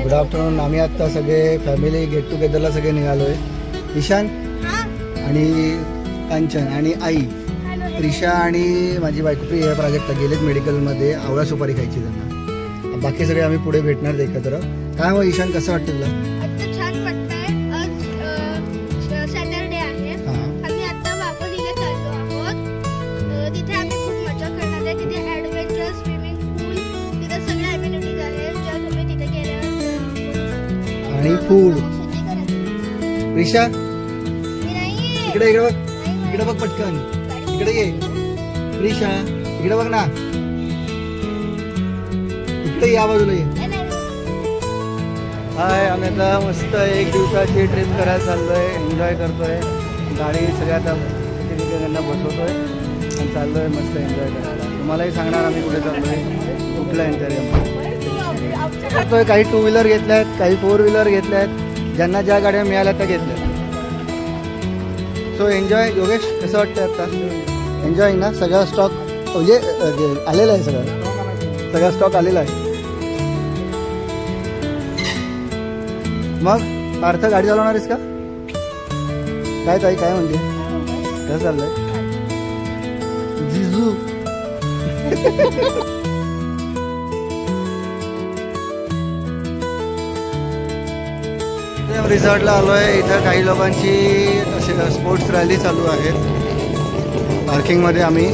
Good afternoon. आम्ही आता सगळे फॅमिली गेट टुगेदरला सगळे निघालोय. ईशान आणि कांचन आणि आई, त्रिशा आणि माझी बायको प्रिया या प्राजक्ता गेलेत मेडिकलमध्ये आवळा सुपारी खायची त्यांना. बाकी सगळे आम्ही पुढे भेटणार एकत्र. काय मग ईशान, कसं वाटतं तुला? छान वाटतंय. आज सॅटरडे आहे. आम्ही आता वापस इथे चाललो आहोत. तिथे आम्ही खूप मजा करणार आहे. तिथे ॲडव्हेंचर, स्विमिंग पूल, तिथे सगळ्या ॲम्युनिटीज आहेत ज्या तुम्ही तिथे गेल्यावर. आणि फूड. त्रिशा इकडे इकडे बघ, इकडे बघ पटकन, इकडे ये. त्रिशा इकडे बघ ना, इकडे या बाजूला ये. हाय, आम्ही आता मस्त 1 दिवसाची ट्रिप करायला चाललोय. एन्जॉय करतोय. गाडी सगळ्या आता त्यांना बसवतोय आणि चाललोय मस्त एन्जॉय करायला. तुम्हालाही सांगणार आम्ही कुठे चाललोय, कुठला एन्जॉय करतोय. काही 2 व्हीलर घेतल्या आहेत, काही 4 व्हीलर घेतल्या आहेत. ज्यांना ज्या गाड्या मिळाल्या त्या घेतल्या. So enjoy. योगेश, कसं वाटतं आता? एन्जॉय ना. सगळा स्टॉक म्हणजे आलेला आहे, सगळा स्टॉक आलेला आहे. मग पार्थ, गाडी चालवणार आहेस का? काय ताई, काय म्हणते? कसं चाललंय जिजू? रिसॉर्टला आलोय. इथं काही लोकांची स्पोर्ट्स रॅली चालू आहेत. पार्किंगमध्ये आम्ही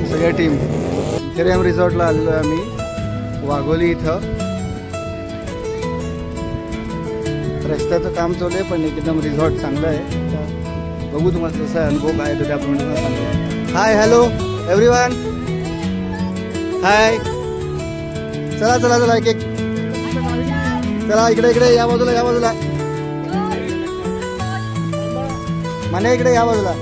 सगळ्या टीम केरेम रिसॉर्टला आलेलो आहे आम्ही वाघोली इथं. रस्त्याचं काम चालू आहे पण एकदम रिसॉर्ट चांगलं आहे. बघू तुम्हाला कसा अनुभव काय येतो त्याप्रमाणे तुम्हाला सांगतो. हाय, हॅलो एव्हरीवन. हाय, चला चला चला, एक एक चला. इकडे इकडे या बाजूला, या बाजूला. माने इकडे या बाजूला.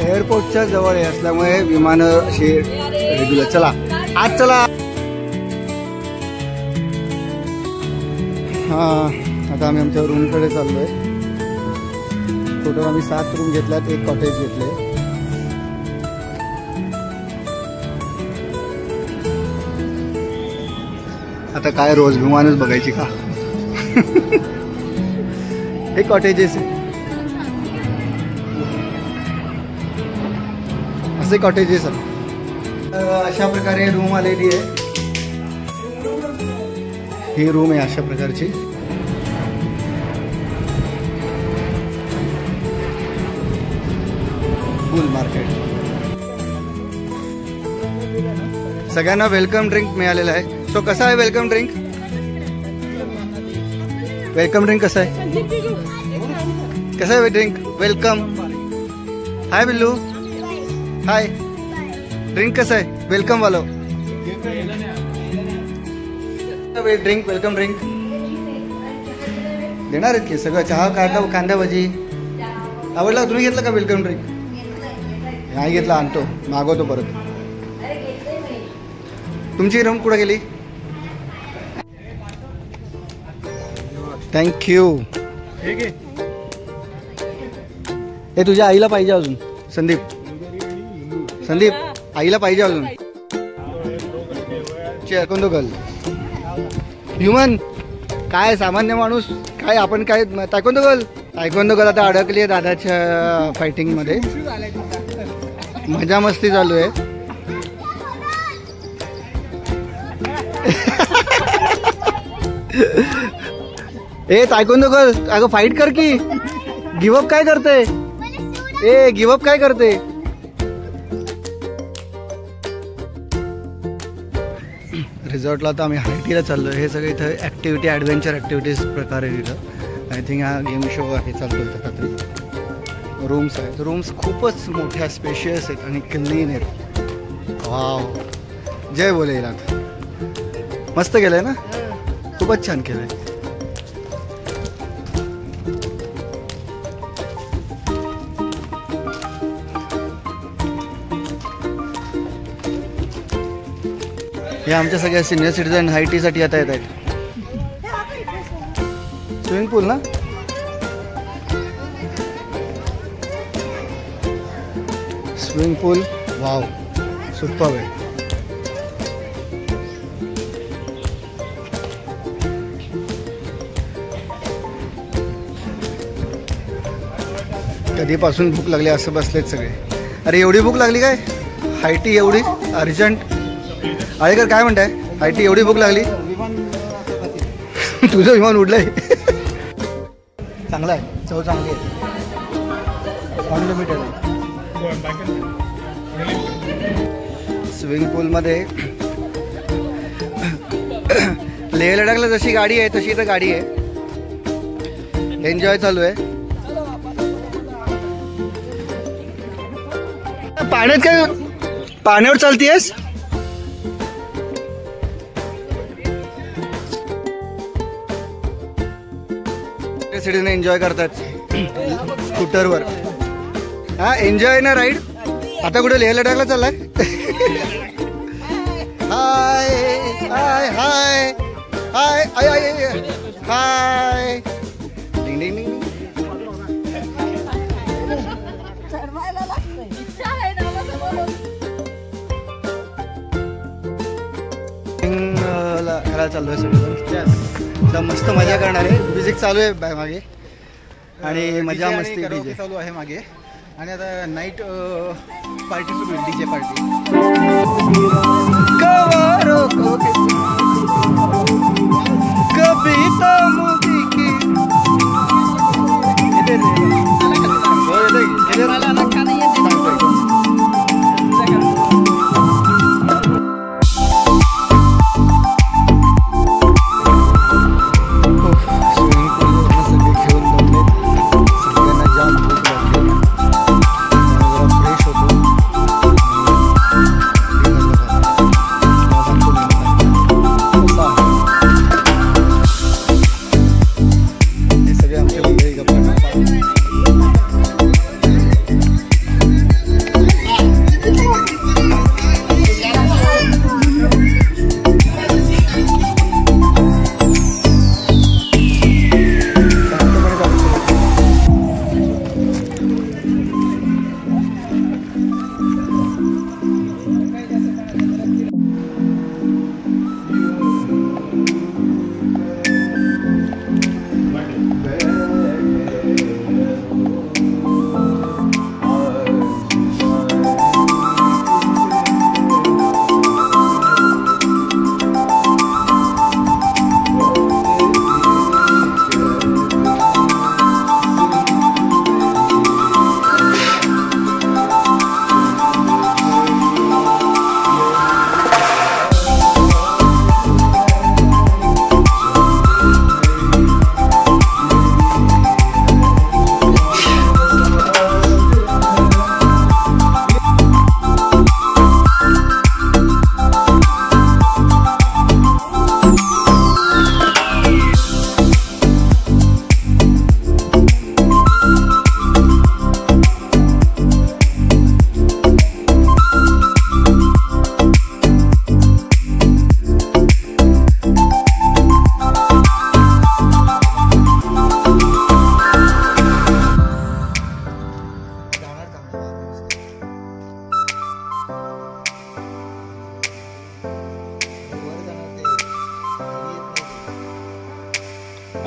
एअरपोर्टच्या जवळ असल्यामुळे विमानं अशी रेग्युलर. चला आज चला. आता आम्ही आमच्या रूमकडे चाललोय. टोटल आम्ही 7 रूम घेतल्यात, 1 कॉटेज घेतले. आता काय रोज विमानच बघायची का? हे कॉटेजेस आहे, असे कॉटेजेस आहेत. अशा प्रकारे रूम आलेली आहे. ही रूम आहे अशा प्रकारची. फुल मार्केट. सगळ्यांना वेलकम ड्रिंक मिळालेला आहे. सो कसा आहे वेलकम ड्रिंक? वेलकम ड्रिंक कसं आहे? कसं आहे ड्रिंक? वेलकम. हाय बिल्लू, हाय. ड्रिंक कसं आहे? वेलकम वालो ड्रिंक, वेलकम ड्रिंक देणार आहेत की सगळं. चहा, कांदा भजी. आवडला? तुम्ही घेतलं का वेलकम ड्रिंक? नाही घेतला, आणतो, मागवतो परत. तुमची रूम कुठं गेली? थँक्यू. हे तुझ्या आईला पाहिजे अजून. संदीप, संदीप आईला पाहिजे अजून. कोणतो गर्ल ह्युमन काय सामान्य माणूस काय आपण काय. तायकोंदो गर्ल आता अडकली आहे दादाच्या फायटिंग मध्ये. मजा मस्ती चालू आहे. ए तायकोंदो गर्ल, अगं फाईट कर की. गिवअप काय करते? ए गिवअप काय करते? रिसॉर्टला तर आम्ही हायटीला चाललो आहे. हे सगळे इथं ॲक्टिव्हिटी, ॲडव्हेंचर ॲक्टिव्हिटीज प्रकार आहे तिथं. आय थिंक हा गेम शो आहे चालतो इथं काहीतरी. रूम्स आहेत. रूम्स खूपच मोठ्या, स्पेशियस आहेत आणि क्लीन आहेत. वाव, जय भोलेनाथ. मस्त केलं आहे ना, खूपच छान केलं आहे. हे आमच्या सगळ्या सिनियर सिटीजन हाय टीसाठी आता येत आहेत. स्विमिंग पूल ना. स्विमिंग पूल वाव सुपर आहे. कधीपासून भूक लागली असं बसलेत सगळे. अरे एवढी भूक लागली काय? हायटी एवढी अर्जंट? आळेकर काय म्हणताय? हायटी एवढी भूक लागली? तुझं विमान उडलंय. चांगला आहे, चव चांगली आहे, अनलिमिटेड आहे. स्विमिंग पूलमध्ये लेह लडाखला जशी गाडी आहे तशी इथं गाडी आहे. एन्जॉय चालू आहे. पाण्यात काय पाण्यावर चालतीयस? सिटीने एन्जॉय करतात स्कूटरवर. हा एन्जॉय ना राईड. आता कुठे लेह लडाखला चाललाय? हाय हाय हाय हाय हाय हाय. डिंग डिंग डिंग. खेळायला चाललोय सगळं. मस्त मजा करणार आहे. म्युझिक चालू आहे मागे आणि मजा मस्ती डीजे चालू आहे मागे. आणि आता नाईट पार्टी सुरू आहे, डीजे पार्टी.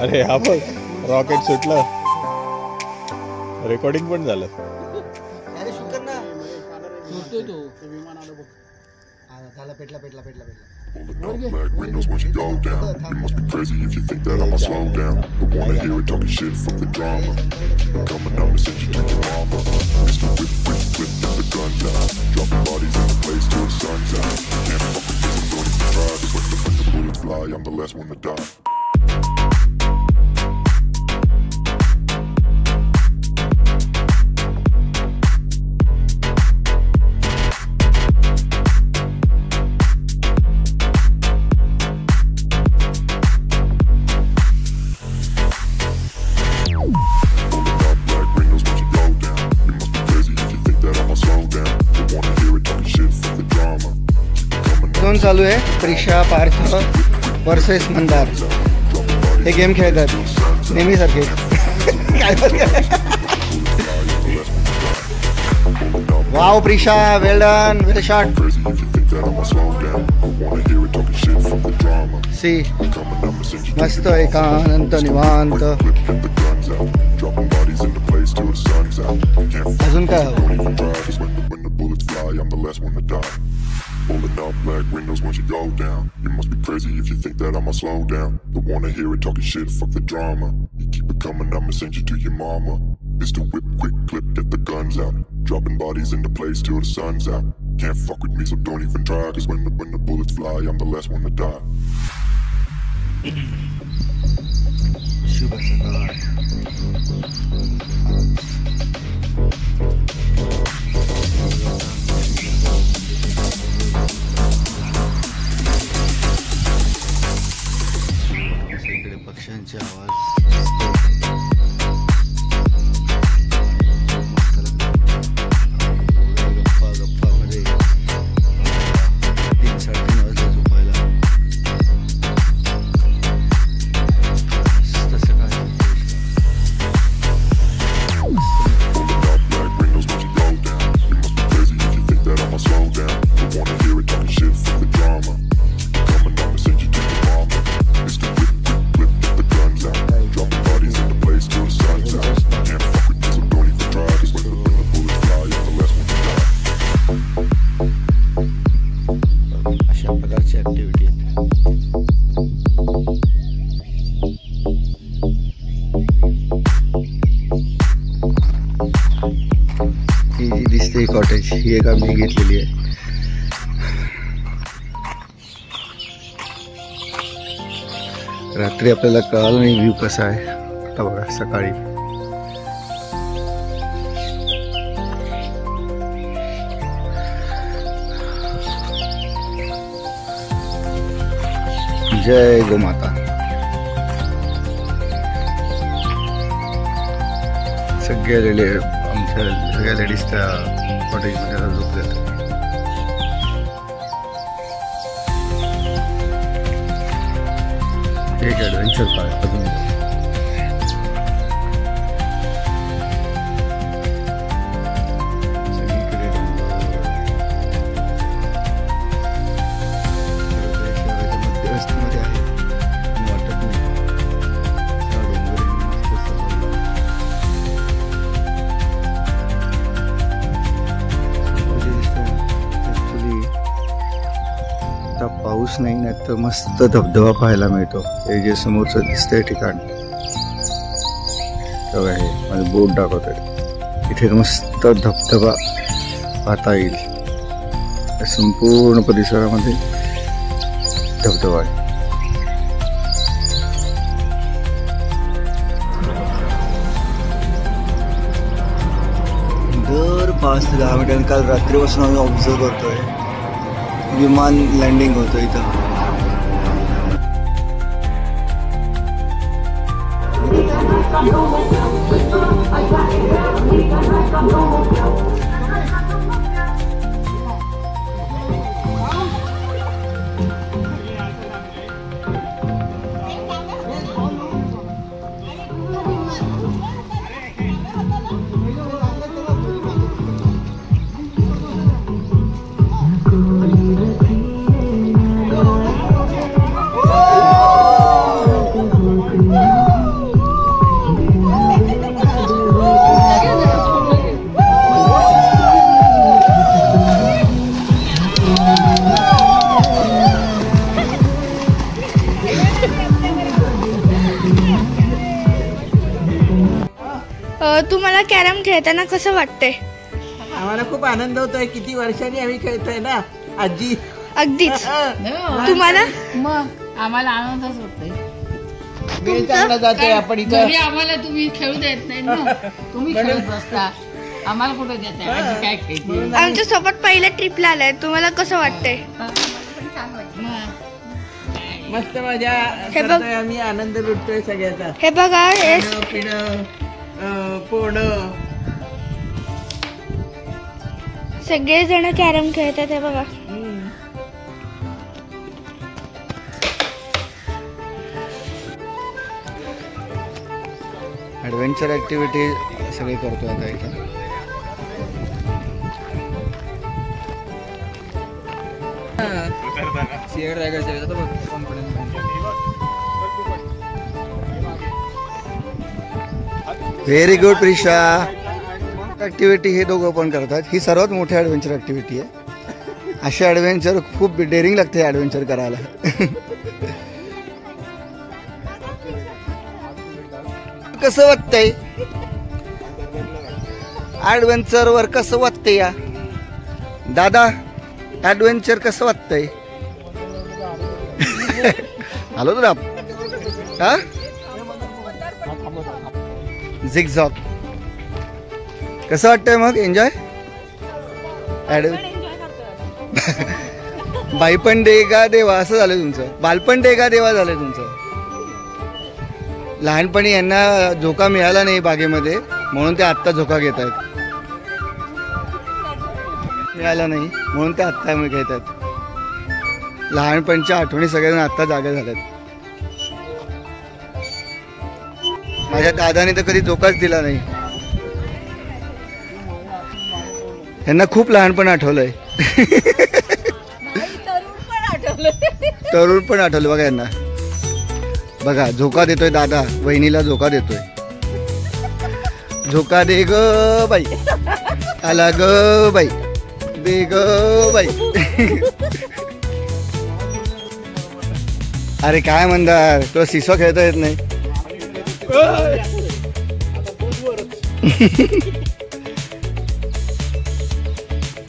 अरे हा बघ रॉकेट सुटलं. रेकॉर्डिंग पण झालं. अरे शूट कर ना. सुटतोय तो विमान आलं बघ. झाला पेटला पेटला पेटला पेटला. Black windows once you go down. You must be crazy if you think that I'ma slow down. Don't wanna hear it talking shit from the drama. Coming out to send you to your mama. Mr. Whip, whip, whip, get the guns out. Dropping bodies in the place till the sun's out. Can't fuck with this, I'm going to try. But when the bullets fly, I'm the last one to die. चालू आहे Prisha Parth versus Mandar. हे game खेळतात नेहमीसारखे. काय wow Prisha, वेल done, वेल shot. C मस्त एकांत निवांत. place till the sun's out. Can't अजून काय don't even try, 'cause when the bullets fly, I'm the last one to die. Rolling up black windows once you go down. You must be crazy if you think that I'ma slow down. Don't wanna hear it talking shit, fuck the drama. You keep it coming, I'ma send you to your mama. Pistol whip, quick clip, get the guns out. Dropping bodies in the place till the sun's out. Can't fuck with me, so don't even try, 'cause when the bullets fly, I'm the last one to die. शुभ सकाळ. इकडे पक्ष्यांचे आवाज गप्पामध्ये 3-3:30 वाजले झोपायला. Rolling up black windows once you go down. You must be crazy if you think that I'ma slow down. Don't wanna hear it talking shit, fuck the drama. Coming, I'ma send you to your mama. It's the whip, quick clip, get the guns out. Dropping bodies in the place till the sun's out. Can't fuck with me, so don't even try, 'cause when the bullets fly, I'm the last one to die. अशा प्रकारची activity आहेत. ही जी दिसते cottage ही एक आम्ही घेतलेली आहे. रात्री आपल्याला कळालं नाही व्ह्यू कसा आहे. आता बघा सकाळी जय गोमाता. सगळ्या आमच्या सगळ्या लेडीज त्या कॉटेजमध्ये आता झोपल्यात. एक ॲडव्हेंचर पार्क अजून सगळीकडे शहराच्या मध्यवस्तीमध्ये आहे पण वाटत नाही. त्या डोंगराने मस्त सजवलं. समोर जे दिसतंय ॲक्च्युली आता पाऊस नाही ना तर मस्त धबधबा पाहायला मिळतो. हे जे समोरचं दिसतंय ठिकाण तेव्हा हे माझं बोट दाखवत आहे. इथे मस्त धबधबा पाहता येईल. या संपूर्ण परिसरामध्ये धबधबा आहे. दर 5 ते 10 मिनिटांनी काल रात्रीपासून आम्ही ऑब्झर्व करतोय विमान लँडिंग होतं इथं. तुम्हाला कॅरम खेळताना कसं वाटतंय? आम्हाला खूप आनंद होतोय. किती वर्षांनी आम्ही खेळतोय ना आजी. अगदीच. तुम्हाला मग आम्हाला आनंदच होतोय. वेळ चांगला जातोय. आपण इथं घरी आम्हाला तुम्ही खेळू देत नाही ना. तुम्ही खेळत बसता. आम्हाला कुठे देताय? आजी काय खेळते? आमच्या सोबत पहिल्या ट्रिपला आलाय. तुम्हाला कसं वाटतंय? मस्त मजा हे बघ. करतोय आम्ही. आनंद लुटतोय सगळ्याचा. हे बघा हे खाणं, पिणं, पोहणं. सगळे जण कॅरम खेळतात. हे बघा ॲडव्हेंचर ॲक्टिव्हिटी सगळे करतो आता इथं. शेअर राहायचं confidence very good Prisha. Activity हे दोघं पण करतात. ही सर्वात मोठी ॲडव्हेंचर ॲक्टिव्हिटी आहे. अशी ॲडव्हेंचर खूप डेअरिंग लागते ॲडव्हेंचर करायला. कसं वाटतंय ॲडव्हेंचर वर? कसं वाटतंय या दादा? ॲडव्हेंचर कसं वाटतंय? आलो तर आप हा झिगझॉग कसं वाटतंय मग? एन्जॉय? बाईपण देगा देवा असं झालं तुमचं. बालपण देगा देवा झालंय तुमचं. लहानपणी यांना झोका मिळाला नाही बागेमध्ये म्हणून ते आत्ता झोका घेत आहेत. मिळाला नाही म्हणून ते आत्ता घेत आहेत. लहानपणच्या आठवणी सगळ्यांना आत्ता जागा झाल्यात. माझ्या दादाने तर कधी झोकाच दिला नाही. यांना खूप लहानपण आठवलंय. तरुण पण आठवलं बघा यांना. बघा झोका देतोय दादा, वहिनीला झोका देतोय. झोका दे ग बाई, आला ग बाई, दे ग बाई. अरे काय म्हणणार, तो सिसो खेळता येत नाही.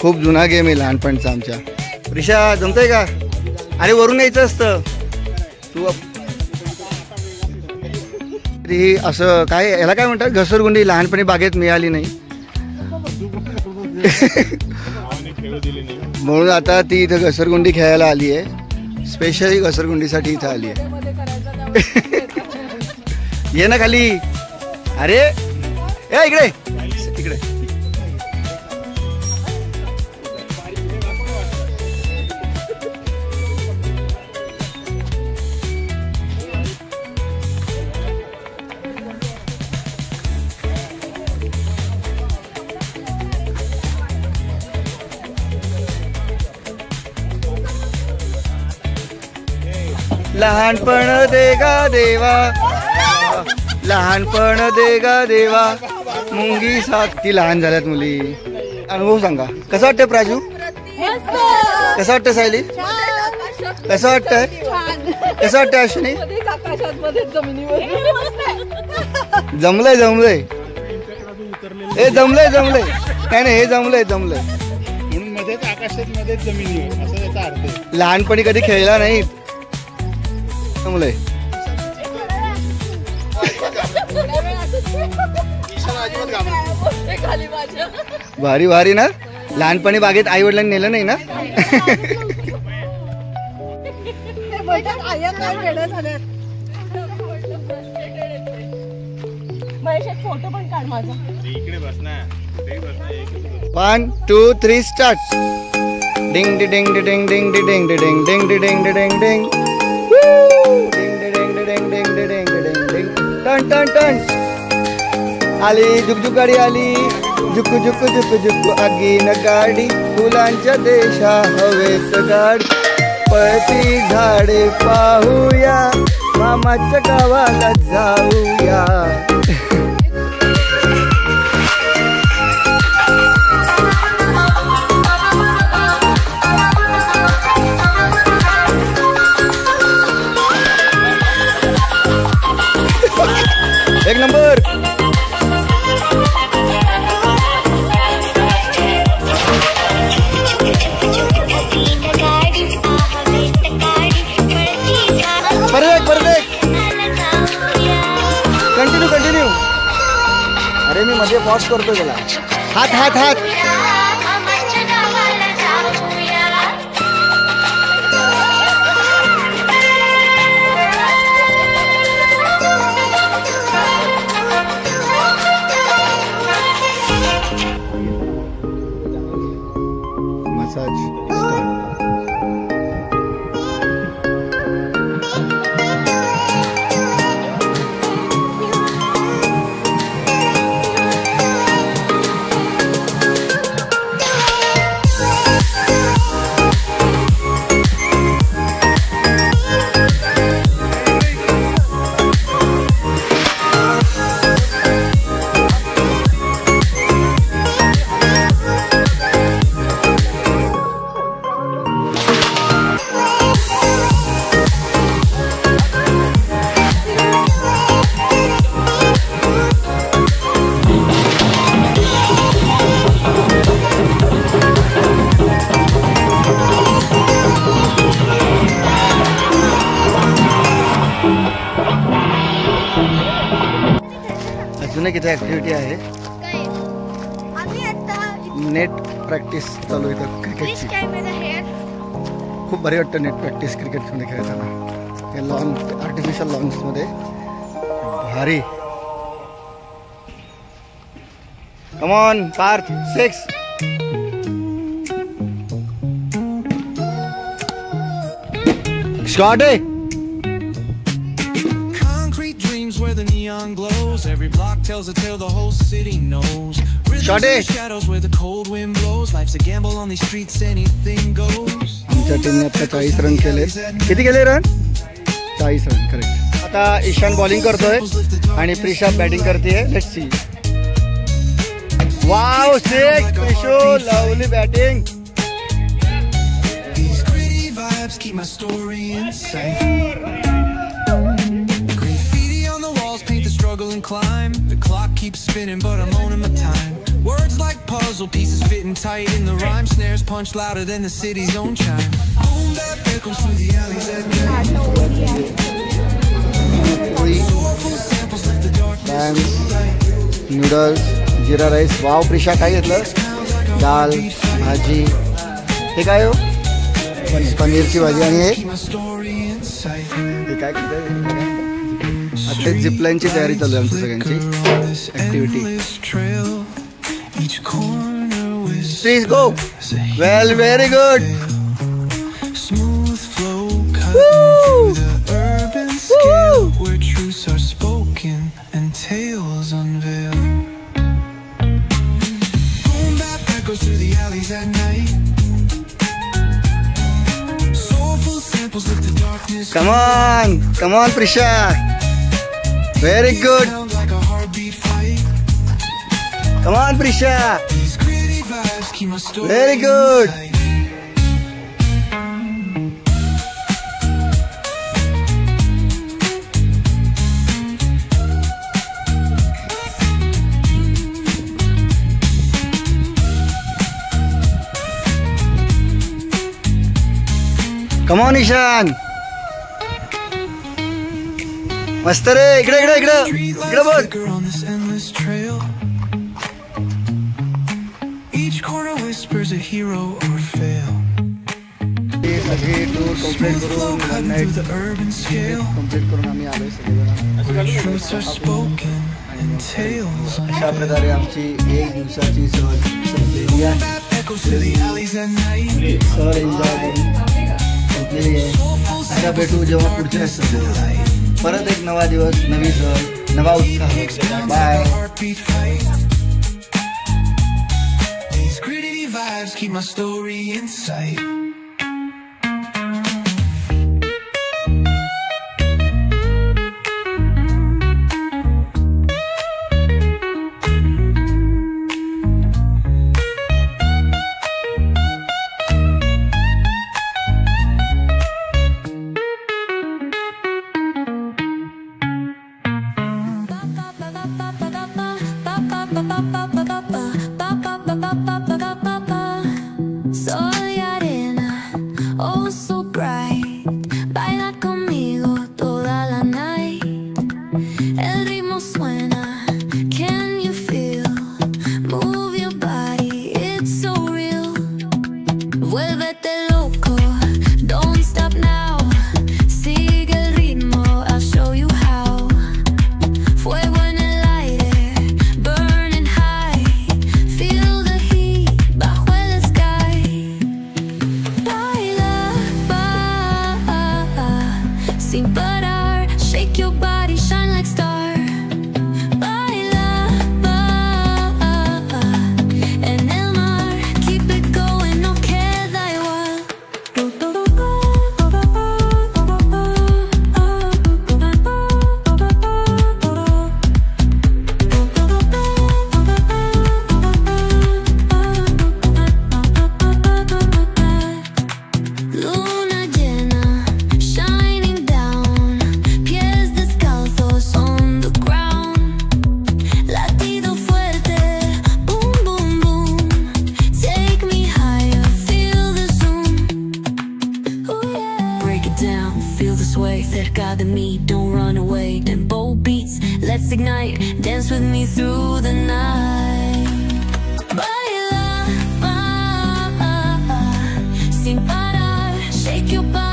खूप जुना गेम आहे लहानपणचा आमच्या. रिषा जमतंय का? अरे वरून यायचं असतं तू. ही असं काय याला काय म्हणतात, घसरगुंडी लहानपणी बागेत मिळाली नाही म्हणून आता ती इथं घसरगुंडी खेळायला आली आहे. स्पेशली घसरगुंडीसाठी इथं आली आहे. ये ना खाली. अरे ए इकडे इकडे. लहानपण देगा देवा, लहानपण देगा देवा, मुंगी साथी. लहान झाल्यात मुली. अनुभव सांगा कसं वाटतंय प्राजू? कसं वाटतं सायली? कसं वाटतंय? कसं वाटतंय अश्विनी? जमलंय जमलंय हे जमलंय जमलंय. नाही नाही हे जमलंय जमलंय म्हणून मध्येच आकाशात मध्येच जमिनीवर असं याचा अर्थ आहे. लहानपणी कधी खेळला नाही जमलंय. भारी भारी ना. लहानपणी बागेत आई वडिलांनी नेलं नाही ना. फोटो पण काढ माझा. इकडे बस ना. 1 2 3 स्टार्ट. डिंग डिंग डिंग डिंग डिंग डिंग डिंग डिंग डिंग डिंग डिंग डिंग. टन टन टन. आली झुकझुक गाडी आली. झुकू झुकू झुकू झुकू आगीन गाडी. फुलांच्या देशा हवेत गाडी. पळती झाडे पाहूया. मामाच्या गावाला जाऊया. एक नंबर. Continue continue. अरे मी मध्ये पॉज करतो त्याला. हात हात हात. मसाज. अनेक इथे ऍक्टिव्हिटी आहे. काय आम्ही आता नेट प्रॅक्टिस चालू इथं क्रिकेटची. कॅमेरा हे खूप भारी वाटतं नेट प्रॅक्टिस क्रिकेटमध्ये खेळताना. हे लॉन आर्टिफिशियल लॉन्समध्ये भारी. Come on Parth 6. स्टार्ट आहे. Where the neon glows, every block tells a tale the whole city knows. Rhythms in shadows where the cold wind blows. Life's a gamble on these streets, anything goes. आमच्या टीमने आता 40 run केले. किती केले run? 40 run correct. आता Ishan bowling करतोय आणि Prisha batting करतेय. Let's see. वाव 6 प्रिशो, lovely batting. These gritty vibes keep my story inside. Struggle and climb. The clock keeps spinning, but I'm owning my time. Words like puzzle pieces fitting tight in the rhyme. Snares punch louder than the city's own chime. Boom that echoes through the alleys at night. Soulful samples lift the darkness. Noodles, jeera rice. Wow Prisha काय घेतलं? दाल, भाजी. हे काय हो? पनीरची भाजी. आणि हे काय करतोय? आता झिपलाईनची तयारी चालू आहे आमच्या सगळ्यांची activity. Please go. Well, very good. Come on, Prisha. Very good. Come on, Prisha. Very good. Come on, Ishan. मस्त रे. इकडे इकडे इकडे इकडे बघ. सगळी टूर कंप्लीट करून आम्ही आलोय सगळेजण. अशा प्रकारे आमची 1 दिवसाची सहल संपलेली आहे. सहल एन्जॉय संपलेली आहे. आता भेटू जेव्हा पुढच्या सहलीला. परत एक नवा दिवस, नवी सहल, नवा उत्साह. Bye. These gritty vibes keep my story inside. Luna llena, shining down. way, cerca de mí, don't run away. Tempo beats, let's ignite, dance with me through the night. Baila, sin parar, shake your body.